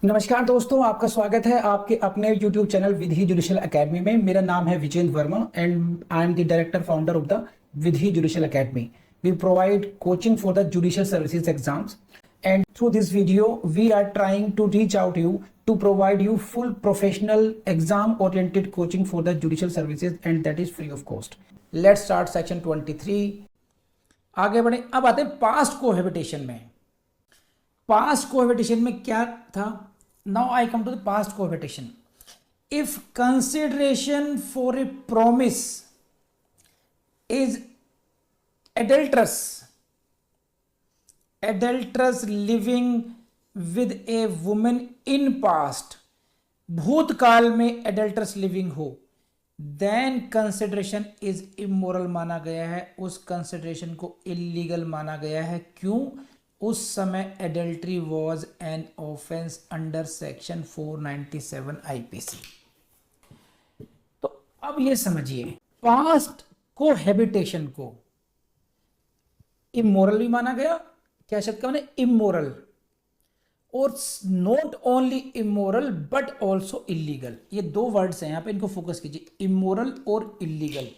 नमस्कार दोस्तों, आपका स्वागत है आपके अपने YouTube channel Vidhi judicial academy में। मेरा नाम है Vijendra Verma and I am the director founder of the Vidhi judicial academy. We provide coaching for the judicial services exams, and through this video we are trying to reach out to you to provide you full professional exam oriented coaching for the judicial services, and that is free of cost. Let's start section 23। आगे बढ़े। अब आते हैं past cohabitation में। Past cohabitation में क्या था? Now I come to the past cohabitation. If consideration for a promise is adulterous living with a woman in past, भूतकाल में adulterous living हो, then consideration is immoral माना गया है। उस consideration को illegal माना गया है। क्यों? उस समय adultery was an offense under section 497 IPC। तो अब ये समझिए, पास्ट कोहेबिटेशन को इमोरल भी माना गया। क्या शब्द का माने? इमोरल। और not only immoral but also illegal. ये दो वर्ड्स हैं यहां पे, इनको फोकस कीजिए, इमोरल और इलीगल।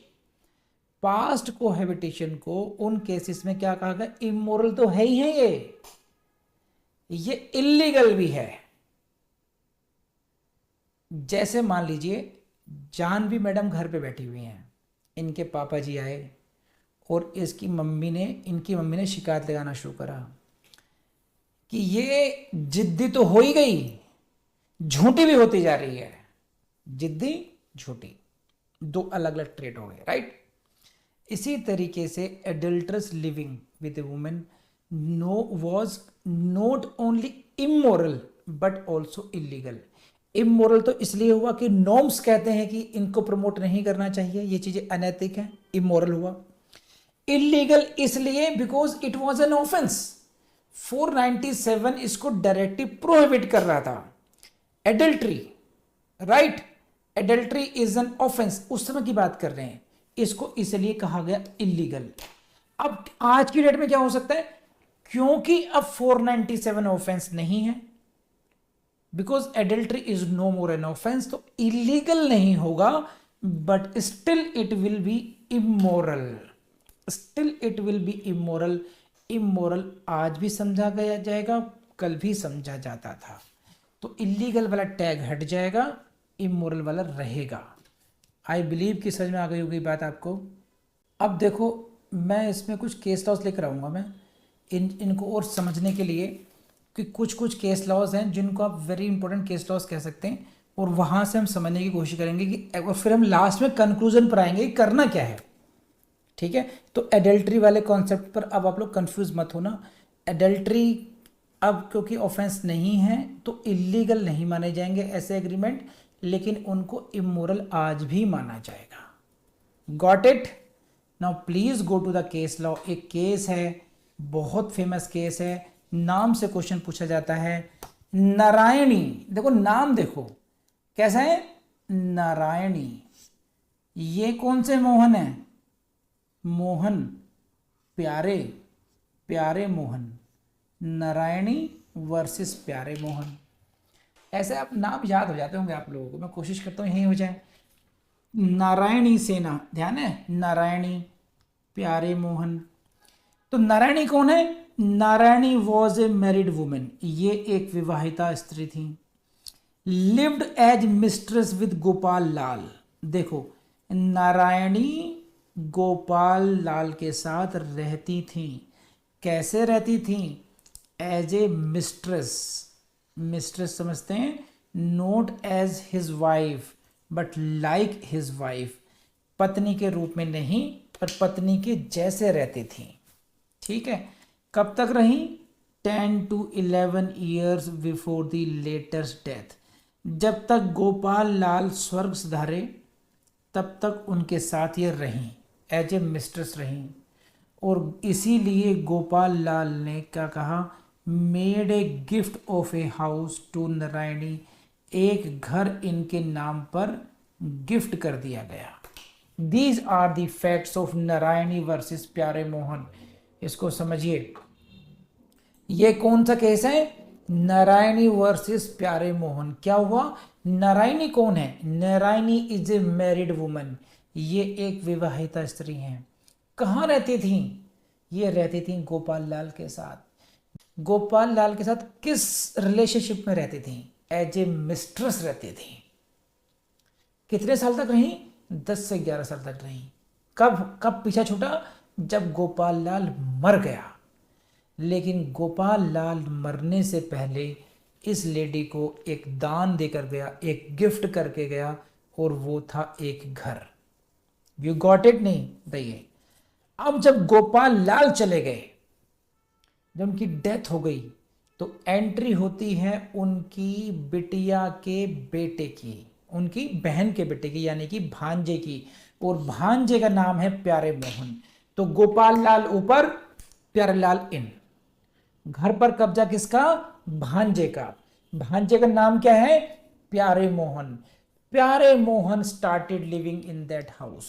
पास्ट कोहेबिटेशन को उन केसेस में क्या कहा गया? इमोरल तो है ही है, ये इलीगल भी है। जैसे मान लीजिए जानवी मैडम घर पे बैठी हुई हैं, इनके पापा जी आए और इनकी मम्मी ने शिकायत लगाना शुरू करा कि ये जिद्दी तो हो ही गई, झूठी भी होती जा रही है। जिद्दी, झूठी, दो अलग अलग ट्रेट हो गए, राइट। इसी तरीके से adulterous living with a women was not only immoral but also illegal. Immoral तो इसलिए हुआ कि नॉर्म्स कहते हैं कि इनको प्रमोट नहीं करना चाहिए, ये चीजें अनैतिक हैं, इमोरल हुआ। इलीगल इसलिए because it was an offence. 497 इसको डायरेक्टली प्रोहिबिट कर रहा था। Adultery, right, adultery is an offence, उस समय की बात कर रहे हैं, इसको इसलिए कहा गया इलीगल। अब आज की डेट में क्या हो सकता है? क्योंकि अब 497 ऑफेंस नहीं है, because adultery is no more an offence, तो इलीगल नहीं होगा but still it will be immoral. Still it will be immoral. Immoral आज भी समझा गया जाएगा, कल भी समझा जाता था। तो इलीगल वाला टैग हट जाएगा, इमोरल वाला रहेगा। आई बिलीव कि समझ में आ गई होगी बात आपको। अब देखो, मैं इसमें कुछ केस लॉज लेकर आऊँगा मैं इनको और समझने के लिए, कि कुछ केस लॉज हैं जिनको आप वेरी इंपॉर्टेंट केस लॉज कह सकते हैं, और वहाँ से हम समझने की कोशिश करेंगे कि, और फिर हम लास्ट में कंक्लूजन पर आएंगे कि करना क्या है। ठीक है, तो एडल्ट्री वाले कॉन्सेप्ट पर अब आप लोग कंफ्यूज मत होना। एडल्ट्री अब क्योंकि ऑफेंस नहीं है तो इलीगल नहीं माने जाएंगे ऐसे एग्रीमेंट, लेकिन उनको इमोरल आज भी माना जाएगा। Got it? Now please go to the case law. एक केस है, बहुत फेमस केस है, नाम से क्वेश्चन पूछा जाता है। नारायणी, देखो नाम देखो कैसा है, नारायणी। ये कौन से मोहन है? मोहन, प्यारे, प्यारे मोहन। नारायणी वर्सेस प्यारे मोहन। ऐसे आप नाम याद हो जाते होंगे आप लोगों को, मैं कोशिश करता हूँ यही हो जाए। नारायणी सेना, ध्यान है, नारायणी, प्यारे मोहन। तो नारायणी कौन है? Narayani was a married women, ये एक विवाहिता स्त्री थी। Lived as mistress with Gopal Lal. देखो, नारायणी गोपाल लाल के साथ रहती थी। कैसे रहती थी? As a mistress. मिस्ट्रेस समझते हैं, not as his wife but like his wife. पत्नी के रूप में नहीं, पर पत्नी के जैसे रहती थी। ठीक है, कब तक रही? 10 to 11 years before the latest death. जब तक गोपाल लाल स्वर्ग सिधारे तब तक उनके साथ ये रहीं, एज ए मिस्ट्रेस रहीं। और इसीलिए गोपाल लाल ने क्या कहा? Made a gift of a house to Narayani. एक घर इनके नाम पर गिफ्ट कर दिया गया। These are the facts of Narayani versus Pyare Mohan. इसको समझिए। ये कौन सा केस है? नारायणी वर्सेस प्यारे मोहन। क्या हुआ? नारायणी कौन है? Narayani is a married woman, ये एक विवाहिता स्त्री हैं। कहाँ रहती थी? ये रहती थी गोपाल लाल के साथ। गोपाल लाल के साथ किस रिलेशनशिप में रहती थी? एज ए मिस्ट्रेस रहती थी। कितने साल तक रही? 10 से 11 साल तक रही। कब कब पीछा छूटा? जब गोपाल लाल मर गया। लेकिन गोपाल लाल मरने से पहले इस लेडी को एक दान देकर गया, एक गिफ्ट करके गया, और वो था एक घर। You got it? नहीं बताइए। अब जब गोपाल लाल चले गए, जब उनकी डेथ हो गई, तो एंट्री होती है उनकी बिटिया के बेटे की, उनकी बहन के बेटे की, यानी कि भांजे की, और भांजे का नाम है प्यारे मोहन। तो गोपाल लाल ऊपर, प्यारे लाल इन। घर पर कब्जा किसका? भांजे का। भांजे का नाम क्या है? Pyare Mohan. Pyare Mohan started living in that house.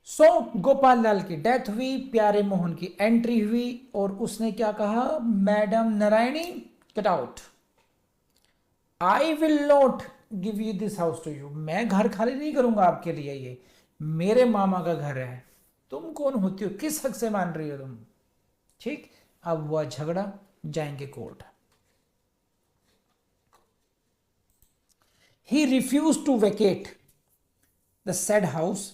So Gopal Lal की डेथ हुई, प्यारे मोहन की एंट्री हुई, और उसने क्या कहा? Madam Narayani, get out, I will not give you this house to you. मैं घर खाली नहीं करूंगा आपके लिए, ये मेरे मामा का घर है। तुम कौन होती हो? किस हक से मान रही हो तुम? ठीक। अब हुआ झगड़ा, जाएंगे court. He refuse to vacate the said house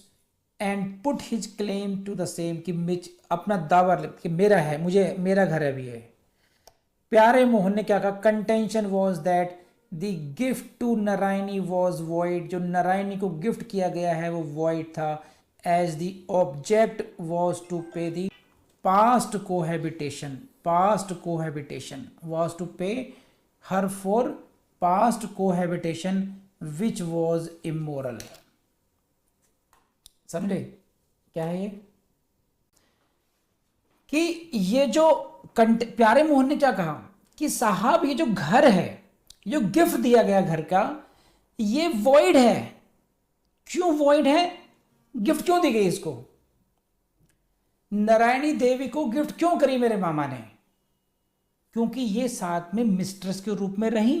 and put his claim to the same, कि अपना दावा कि मेरा है, मुझे मेरा घर है भी है। प्यारे मोहन ने क्या कहा? Contention was that the gift to Narayani was void, जो नारायणी को गिफ्ट किया गया है वो वॉइड था, as the object was to pay the past cohabitation, past cohabitation was to pay her for past cohabitation which was immoral। समझे क्या है ये? कि ये जो प्यारे मोहन ने क्या कहा कि साहब ये जो घर है, जो गिफ्ट दिया गया घर का, ये वॉइड है। क्यों वॉइड है? गिफ्ट क्यों दी गई इसको? नारायणी देवी को गिफ्ट क्यों करी मेरे मामा ने? क्योंकि ये साथ में मिस्ट्रेस के रूप में रही,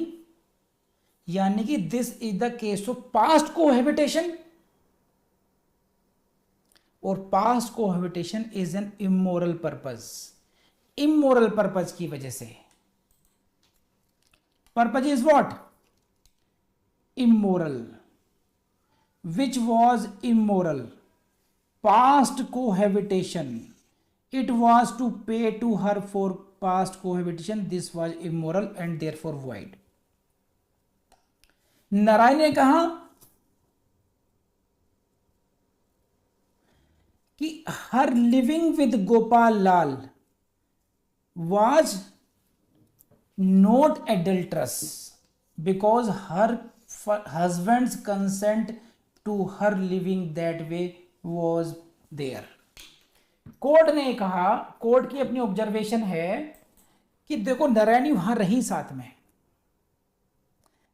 यानी कि this is the case of past cohabitation, और past cohabitation is an immoral purpose. Immoral purpose की वजह से, purpose is what? Immoral, which was immoral, past cohabitation, it was to pay to her for past cohabitation, this was immoral and therefore void। Narayan ने कहा कि her living with Gopal Lal was not adulterous because her husband's consent to her living that way was there। Court ने कहा, court की अपनी observation है कि देखो नारायणी वहां रही साथ में,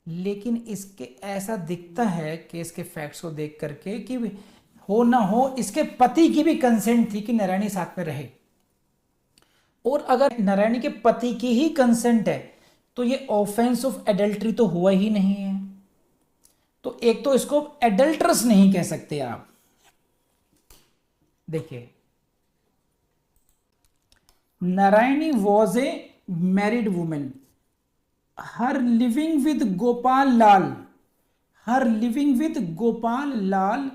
लेकिन इसके ऐसा दिखता है कि इसके फैक्ट्स को देख करके कि हो ना हो इसके पति की भी कंसेंट थी कि नारायणी साथ में रहे। और अगर नारायणी के पति की ही कंसेंट है तो ये ऑफेंस ऑफ एडल्ट्री तो हुआ ही नहीं है। तो एक तो इसको एडल्ट्रस नहीं कह सकते आप। देखिए, Narayani was a married women, her living with Gopal Lal, her living with Gopal Lal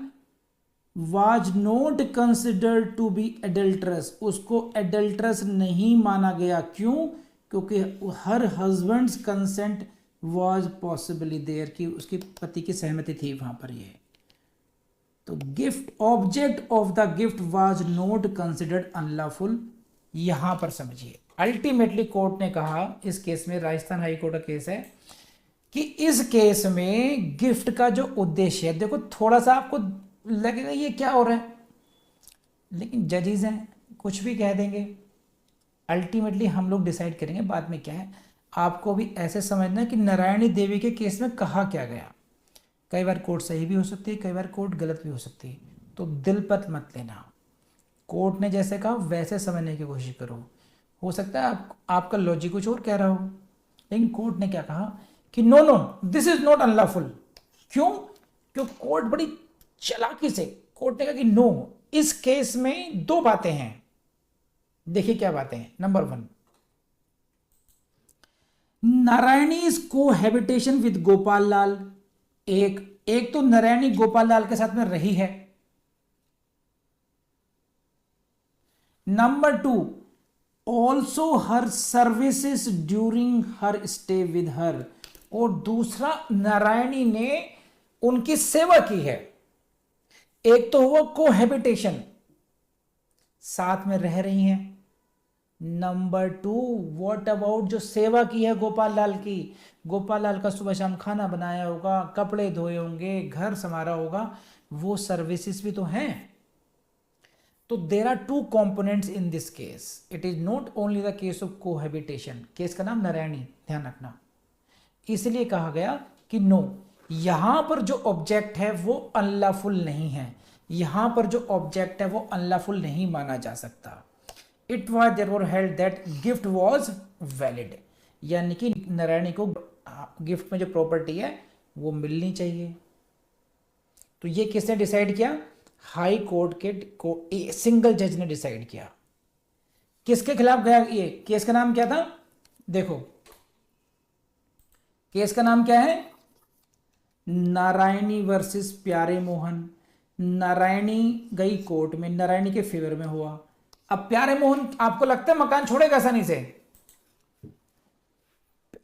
was not considered to be adulterous, उसको एडल्ट्रस नहीं माना गया। क्यों? क्योंकि her husband's consent was possibly there, कि उसके पति की सहमति थी वहां पर। ये तो gift, object of the gift was not considered unlawful. यहां पर समझिए, अल्टीमेटली कोर्ट ने कहा इस केस में, राजस्थान हाई कोर्ट का केस है, कि इस केस में गिफ्ट का जो उद्देश्य है, देखो थोड़ा सा आपको लगेगा ये क्या हो रहा है, लेकिन जजेस हैं, कुछ भी कह देंगे, अल्टीमेटली हम लोग डिसाइड करेंगे बाद में क्या है। आपको भी ऐसे समझना है कि नारायणी देवी के केस में कहा क्या गया। कई बार कोर्ट सही भी हो सकती है, कई बार कोर्ट गलत भी हो सकती है, तो दिल पर मत लेना। कोर्ट ने जैसे कहा वैसे समझने की कोशिश करो। हो सकता है आपका लॉजिक कुछ और कह रहा हो, लेकिन कोर्ट ने क्या कहा कि no no this is not unlawful. क्यों? क्योंकि कोर्ट बड़ी चालाकी से कोर्ट ने कहा कि नो, इस केस में दो बातें हैं। देखिए क्या बातें हैं। Number 1, Narayani is cohabitation with Gopal Lal. एक तो नारायणी गोपाल लाल के साथ में रही है। Number 2, also her services during her stay with her. और दूसरा, नारायणी ने उनकी सेवा की है। एक तो हुआ कोहैबिटेशन, साथ में रह रही हैं। नंबर 2, व्हाट अबाउट जो सेवा की है गोपाल लाल की। गोपाल लाल का सुबह शाम खाना बनाया होगा, कपड़े धोए होंगे, घर संवारा होगा, वो सर्विसेज भी तो हैं। तो there are 2 components in this case. It is not only the case of cohabitation. Case का नाम नारायणी, ध्यान रखना। इसलिए कहा गया कि नो, यहां पर जो ऑब्जेक्ट है वो अनलॉफुल नहीं है। यहां पर जो ऑब्जेक्ट है वो अनलॉफुल नहीं माना जा सकता। It was therefore held that gift was valid, यानी कि नारायणी को गिफ्ट में जो प्रॉपर्टी है वो मिलनी चाहिए। तो ये किसने डिसाइड किया? हाई कोर्ट के सिंगल जज ने डिसाइड किया। किसके खिलाफ गया ये केस? का नाम क्या था? देखो, केस का नाम क्या है? नारायणी वर्सेस प्यारे मोहन। नारायणी गई कोर्ट में, नारायणी के फेवर में हुआ। अब प्यारे मोहन, आपको लगता है मकान छोड़ेगा आसानी से?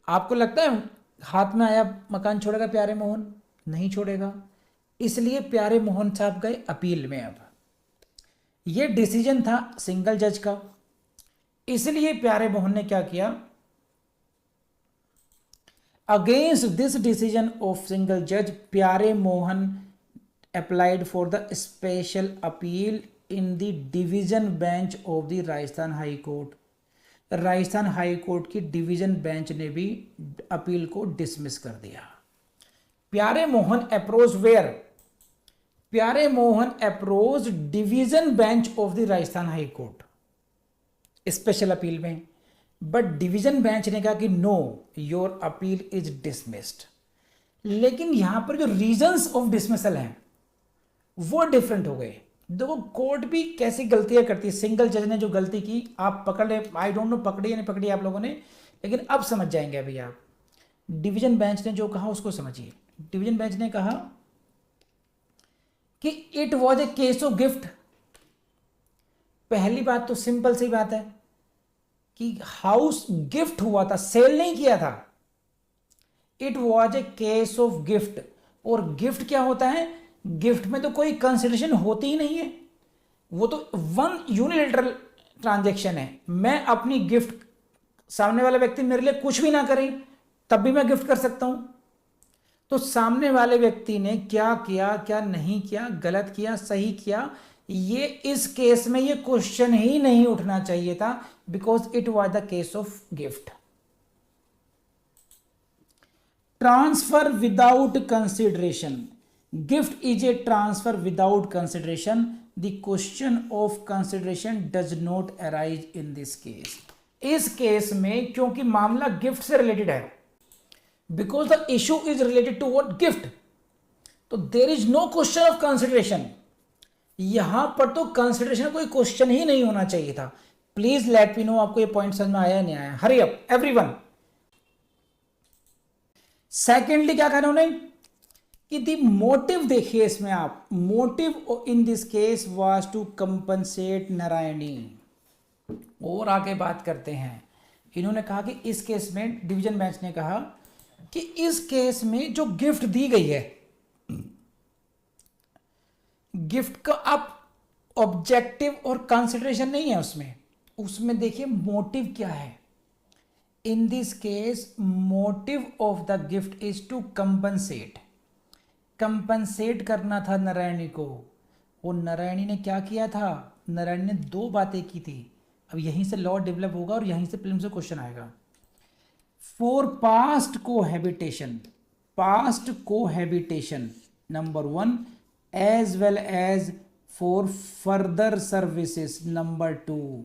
आपको लगता है हाथ में आया मकान छोड़ेगा प्यारे मोहन? नहीं छोड़ेगा। इसलिए प्यारे मोहन साहब गए अपील में। अब ये डिसीजन था सिंगल जज का, इसलिए प्यारे मोहन ने क्या किया? Against this decision of single जज, प्यारे Mohan applied for the special appeal in the division bench of the Rajasthan high court. Rajasthan high court की डिवीजन बेंच ने भी अपील को डिसमिस कर दिया। प्यारे Mohan approach where? Pyare Mohan approach division bench of the Rajasthan high court special appeal में, बट डिवीजन बेंच ने कहा कि no, your appeal is dismissed. लेकिन यहां पर जो रीजंस ऑफ डिसमिसल हैं वो डिफरेंट हो गए। देखो, कोर्ट भी कैसी गलतियां करती है। सिंगल जज ने जो गलती की, आप पकड़ ले, आई डोंट नो पकड़ी या नहीं पकड़ी आप लोगों ने, लेकिन अब समझ जाएंगे अभी आप। डिवीजन बेंच ने जो कहा उसको समझिए। डिवीजन बेंच ने कहा कि it was a case of gift. पहली बात तो सिंपल सी बात है कि हाउस गिफ्ट हुआ था, सेल नहीं किया था। It was a case of gift. और गिफ्ट क्या होता है? गिफ्ट में तो कोई कंसिडरेशन होती ही नहीं है, वो तो वन यूनिलेटरल ट्रांजैक्शन है। मैं अपनी गिफ्ट, सामने वाला व्यक्ति मेरे लिए कुछ भी ना करे तब भी मैं गिफ्ट कर सकता हूं। तो सामने वाले व्यक्ति ने क्या किया, क्या नहीं किया, गलत किया, सही किया, ये इस केस में ये क्वेश्चन ही नहीं उठना चाहिए था, because it was the case of gift. Transfer without consideration. Gift is a transfer without consideration. The question of consideration does not arise in this case. इस केस में क्योंकि मामला गिफ्ट से रिलेटेड है, because the issue is related to what? Gift, तो there is no question of consideration. यहां पर तो कंसिडरेशन कोई क्वेश्चन ही नहीं होना चाहिए था। प्लीज लेट मी नो आपको ये पॉइंट समझ में आया नहीं आया। Hurry up everyone. सेकेंडली क्या कह रहे उन्हें कि दी मोटिव, देखिए इसमें आप, motive in this case was to compensate Narayani. और आगे बात करते हैं। इन्होंने कहा कि इस केस में डिवीजन बेंच ने कहा कि इस केस में जो गिफ्ट दी गई है, गिफ्ट का आप ऑब्जेक्टिव और कंसिडरेशन नहीं है उसमें देखिए मोटिव क्या है। In this case motive of the gift is to compensate. Compensate करना था नारायणी को। और नारायणी ने क्या किया था? नारायणी ने दो बातें की थी। अब यहीं से लॉ डेवलप होगा और यहीं से फिल्म से क्वेश्चन आएगा। For past cohabitation number 1, as well as for further services number 2।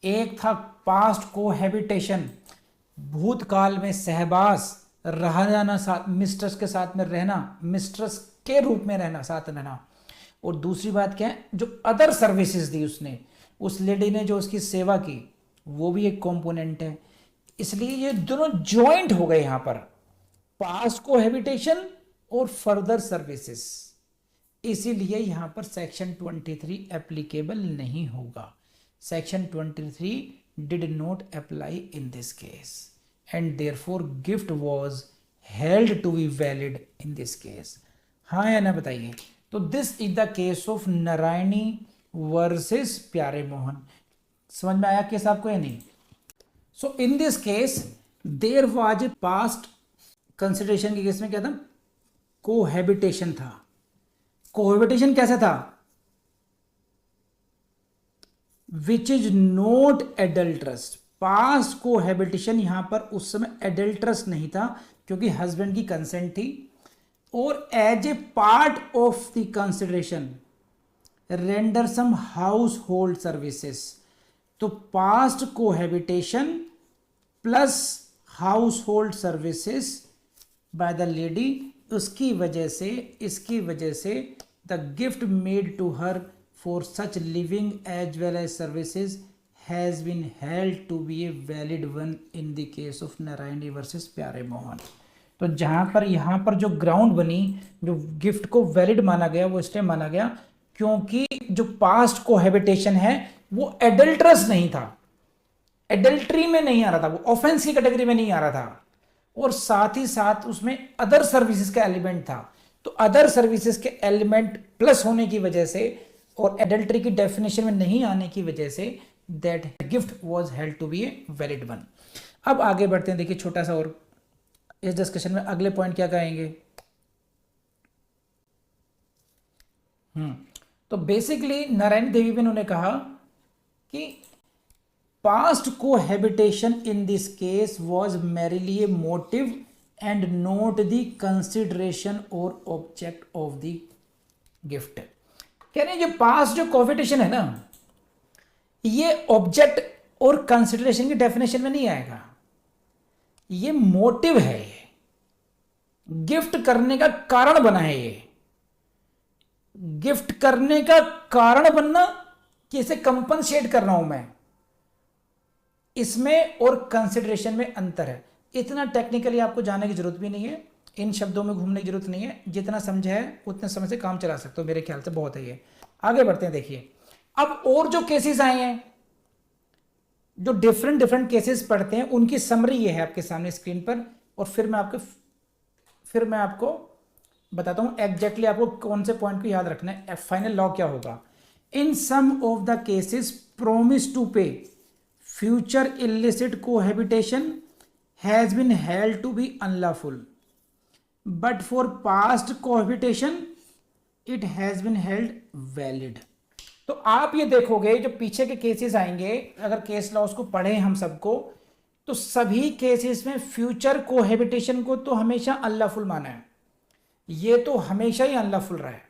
एक था पास्ट कोहैबिटेशन, भूतकाल में सहवास, रहा जाना, साथ मिस्ट्रेस के साथ में रहना, मिस्ट्रेस के रूप में रहना, साथ रहना। और दूसरी बात क्या है, जो अदर सर्विसेज दी उसने, उस लेडी ने जो उसकी सेवा की, वो भी एक कंपोनेंट है। इसलिए ये दोनों ज्वाइंट हो गए यहां पर, पास्ट कोहैबिटेशन और फर्दर सर्विसेज। इसीलिए यहां पर सेक्शन 23 एप्लीकेबल नहीं होगा। Section 23 did not apply in this case and therefore gift was held to be valid in this case. हाँ या ना बताइए। तो this is the case of Narayani versus Pyare Mohan. समझ में आया केस आपको या नहीं? So in this case there was a past consideration के केस में क्या था, कोहैबिटेशन था। कोहैबिटेशन कैसा था, which is not adulterous. Past cohabitation यहां पर उस समय एडल्ट्रस नहीं था क्योंकि हस्बैंड की कंसेंट थी, और as a part of the consideration render some household services. तो past cohabitation plus household services by the lady, इसकी वजह से the gift made to her for such living as well as services has been held to be a valid one in the case of Narayani versus Pyare Mohan. तो जहां पर यहां पर जो ground बनी, जो गिफ्ट को वैलिड माना गया, वो इसलिए माना गया क्योंकि जो पास्ट कोहैबिटेशन है वो एडल्ट्रस नहीं था, एडल्ट्री में नहीं आ रहा था, वो ऑफेंस की कैटेगरी में नहीं आ रहा था, और साथ ही साथ उसमें अदर सर्विसेज का एलिमेंट था। तो अदर सर्विसेज के एलिमेंट प्लस होने की वजह से और एडल्ट्री की डेफिनेशन में नहीं आने की वजह से that gift was held to be a valid one. अब आगे बढ़ते हैं, देखिए छोटा सा और इस डिस्कशन में अगले पॉइंट क्या कहेंगे। तो बेसिकली नारायण देवी भी उन्होंने कहा कि past cohabitation in this case was merrily A motive and not the consideration और ऑब्जेक्ट ऑफ द गिफ्ट। कह रहे हैं जो पास्ट जो कोहैबिटेशन है ना, ये ऑब्जेक्ट और कंसिडरेशन की डेफिनेशन में नहीं आएगा, ये मोटिव है, ये गिफ्ट करने का कारण बना है। ये गिफ्ट करने का कारण बनना कि इसे कंपनसेट कर रहा हूं मैं, इसमें और कंसिडरेशन में अंतर है। इतना टेक्निकली आपको जाने की जरूरत भी नहीं है, इन शब्दों में घूमने की जरूरत नहीं है, जितना समझा है उतने समय से काम चला सकते हो, मेरे ख्याल से बहुत है ये। आगे बढ़ते हैं, देखिए अब और जो केसेस आए हैं, जो डिफरेंट केसेस पढ़ते हैं, उनकी समरी ये है आपके सामने स्क्रीन पर, और फिर मैं आपको बताता हूं एग्जैक्टली आपको कौन से पॉइंट को याद रखना है, फाइनल लॉ क्या होगा। In some of the cases promise to pay future illicit cohabitation has been held to be unlawful, but for past cohabitation it has been held valid। तो आप ये देखोगे जो पीछे के केसेस आएंगे, अगर केस लॉस को पढ़े हम सबको, तो सभी केसेस में फ्यूचर कोहैबिटेशन को तो हमेशा अनलॉफुल माना है, ये तो हमेशा ही अनलॉफुल रहा है।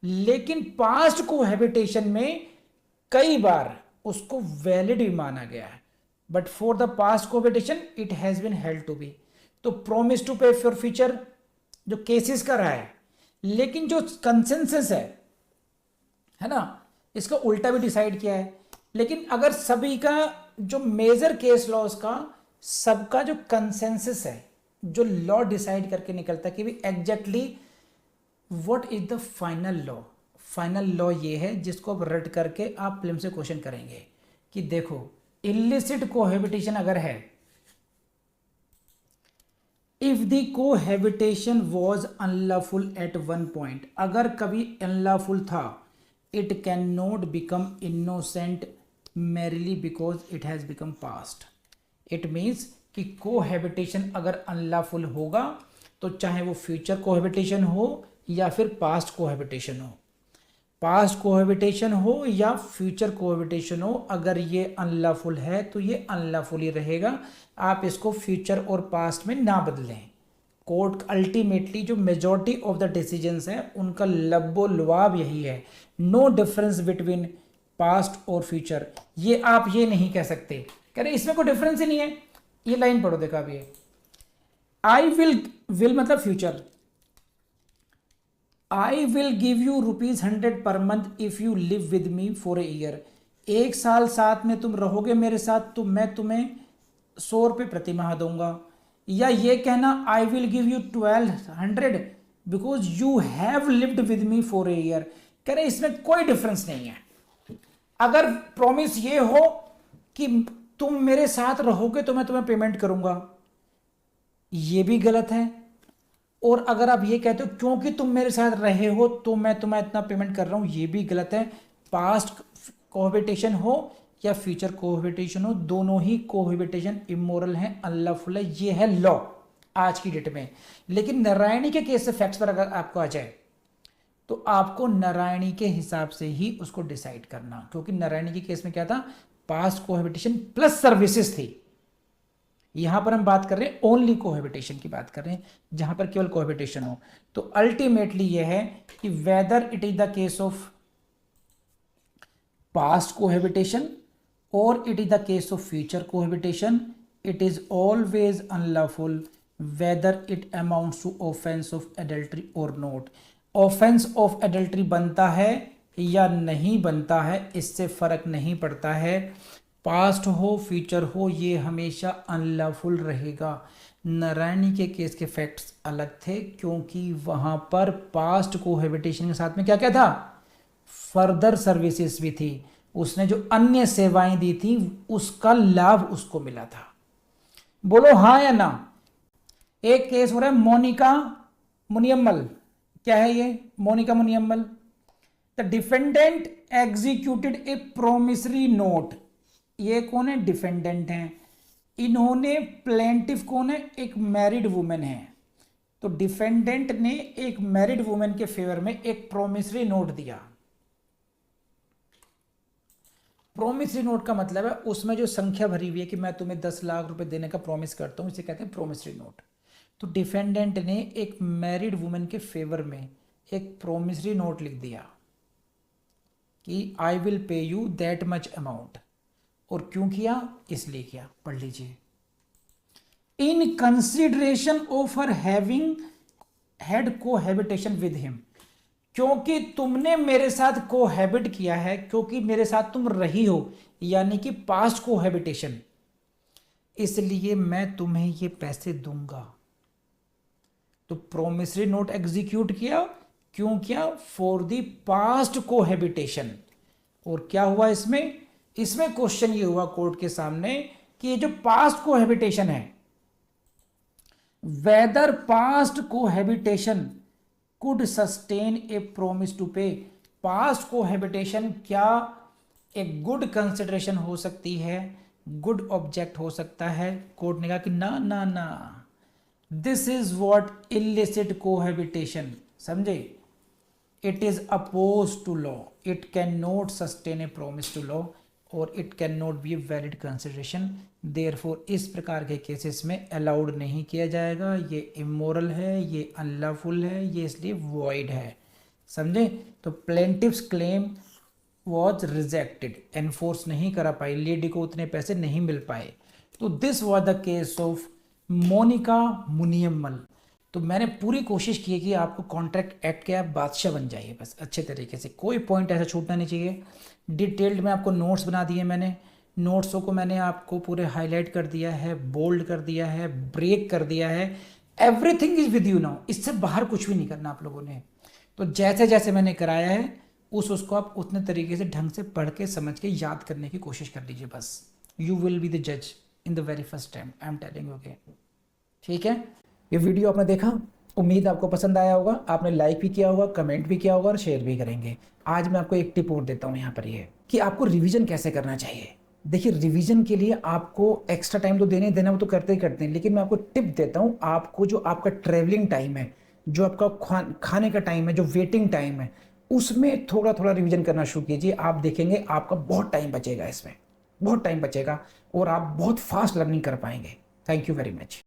लेकिन पास्ट कोहैबिटेशन में कई बार उसको वैलिड भी माना गया है, but for the past cohabitation it has been held to be. तो promise to pay for future जो केसेस का रहा है, लेकिन जो कंसेंसस है ना, इसका उल्टा भी डिसाइड किया है। लेकिन अगर सभी का जो मेजर केस लॉस का सबका जो कंसेंसस है, जो लॉ डिसाइड करके निकलता है कि भी exactly what is the final law. Final law ये है जिसको आप रट करके आप फिल्म से क्वेश्चन करेंगे कि देखो इलिसिट कोहैबिटेशन अगर है, if the cohabitation was unlawful at one point, अगर कभी अनलॉफुल था, it can not become innocent merely because it has become past. It means कि कोहैबिटेशन अगर अनलॉफुल होगा तो चाहे वो फ्यूचर कोहैबिटेशन हो या फिर पास्ट कोहैबिटेशन हो, पास्ट कोहैबिटेशन हो या फ्यूचर कोहैबिटेशन हो, अगर ये अनलॉफुल है तो ये अनलॉफुल ही रहेगा। आप इसको फ्यूचर और पास्ट में ना बदलें। कोर्ट अल्टीमेटली जो मेजॉरिटी ऑफ द डिसीजंस हैं उनका लब्बो लुआब यही है, नो डिफरेंस बिटवीन पास्ट और फ्यूचर। ये आप ये नहीं कह सकते कह रहे इसमें कोई डिफरेंस ही नहीं है। ये लाइन पढ़ो, देखा अभी, आई विल मतलब future, I will give you ₹100 per month if you live with me for a year. 1 साल साथ में तुम रहोगे मेरे साथ तो मैं तुम्हें ₹100 प्रति माह दूंगा। या ये कहना I will give you 1200 because you have lived with me for a year. कह रहे इसमें कोई डिफरेंस नहीं है। अगर प्रॉमिस ये हो कि तुम मेरे साथ रहोगे तो मैं तुम्हें पेमेंट करूंगा, ये भी गलत है। और अगर आप ये कहते हो क्योंकि तुम मेरे साथ रहे हो तो मैं तुम्हें इतना पेमेंट कर रहा हूं, ये भी गलत है। पास्ट कोहैबिटेशन हो या फ्यूचर कोहैबिटेशन हो, दोनों ही कोहैबिटेशन इमोरल है, अनलॉफुल है। ये है लॉ आज की डेट में। लेकिन नारायणी के केस से फैक्ट्स पर अगर आपको आ जाए तो आपको नारायणी के हिसाब से ही उसको डिसाइड करना, क्योंकि नारायणी के केस में क्या था, पास्ट कोहैबिटेशन प्लस सर्विसेज थी। यहां पर हम बात कर रहे हैं ओनली कोहैबिटेशन की बात कर रहे हैं, जहां पर केवल कोहैबिटेशन हो। तो अल्टीमेटली यह है कि whether it is the case of past cohabitation और it is the case of future cohabitation, it is always unlawful whether it amounts to offence of adultery और नॉट। ऑफेंस ऑफ एडल्ट्री बनता है या नहीं बनता है, इससे फर्क नहीं पड़ता है। पास्ट हो फ्यूचर हो, ये हमेशा अनलॉफुल रहेगा। नारायणी के केस के फैक्ट्स अलग थे, क्योंकि वहां पर पास्ट कोहैबिटेशन के साथ में क्या क्या था, फर्दर सर्विसेज भी थी। उसने जो अन्य सेवाएं दी थी उसका लाभ उसको मिला था। बोलो हाँ या ना। एक केस हो रहा है मोनिका मुनियम्मल। क्या है ये Monika Muniyammal? The defendant executed a promissory note. ये कौन है? डिफेंडेंट हैं। इन्होंने प्लेंटिफ कौन है? एक मैरिड वुमेन है। तो डिफेंडेंट ने एक मैरिड वुमेन के फेवर में एक प्रोमिसरी नोट दिया। प्रोमिसरी नोट का मतलब है उसमें जो संख्या भरी हुई है कि मैं तुम्हें 10 लाख रुपए देने का प्रॉमिस करता हूं, इसे कहते हैं प्रोमिसरी नोट। तो डिफेंडेंट ने एक मैरिड वुमेन के फेवर में एक प्रोमिसरी नोट लिख दिया कि I will pay you that much amount. और क्यों किया? इसलिए किया, पढ़ लीजिए। In consideration of her having had cohabitation with him. क्योंकि तुमने मेरे साथ कोहैबिट किया है, क्योंकि मेरे साथ तुम रही हो, यानी कि पास्ट कोहैबिटेशन, इसलिए मैं तुम्हें ये पैसे दूंगा। तो प्रोमिसरी नोट एग्जीक्यूट किया, क्यों किया? For the past cohabitation. और क्या हुआ इसमें? इसमें क्वेश्चन ये हुआ कोर्ट के सामने कि ये जो पास्ट कोहैबिटेशन है, whether past cohabitation could sustain a promise to pay. Past cohabitation क्या एक गुड कंसिडरेशन हो सकती है, गुड ऑब्जेक्ट हो सकता है? कोर्ट ने कहा कि ना ना ना, this is what illicit cohabitation. समझे? It is oppose to law, it can not sustain a promise to law और it can not be a valid consideration. Therefore इस प्रकार के केसेस में अलाउड नहीं किया जाएगा। ये इमोरल है, ये अनलॉफुल है, ये इसलिए वॉइड है। समझे? तो प्लेंटिव्स क्लेम वॉज रिजेक्टेड, एनफोर्स नहीं करा पाई, लेडी को उतने पैसे नहीं मिल पाए। तो this was the case of Monika Muniyammal. तो मैंने पूरी कोशिश की है कि आपको कॉन्ट्रैक्ट एक्ट के आप बादशाह बन जाइए, बस अच्छे तरीके से, कोई पॉइंट ऐसा छूटना नहीं चाहिए। डिटेल्ड में आपको नोट्स बना दिए मैंने, नोट्सों को मैंने आपको पूरे हाईलाइट कर दिया है, बोल्ड कर दिया है, ब्रेक कर दिया है। Everything is with you now, इससे बाहर कुछ भी नहीं करना आप लोगों ने। तो जैसे जैसे मैंने कराया है उसको आप उतने तरीके से ढंग से पढ़ के समझ के याद करने की कोशिश कर लीजिए बस। यू विल बी द जज in the very first time, I am telling you. Okay, ठीक है। ये वीडियो आपने देखा, उम्मीद आपको पसंद आया होगा। आपने लाइक भी किया होगा, कमेंट भी किया होगा और शेयर भी करेंगे। आज मैं आपको एक टिप और देता हूँ यहाँ पर, ये कि आपको रिवीजन कैसे करना चाहिए। देखिए, रिवीजन के लिए आपको एक्स्ट्रा टाइम तो देना वो तो करते ही करते हैं, लेकिन मैं आपको टिप देता हूँ। आपको जो आपका ट्रेवलिंग टाइम है, जो आपका खाने का टाइम है, जो वेटिंग टाइम है, उसमें थोड़ा थोड़ा रिवीजन करना शुरू कीजिए। आप देखेंगे आपका बहुत टाइम बचेगा, इसमें बहुत टाइम बचेगा और आप बहुत फास्ट लर्निंग कर पाएंगे। Thank you very much.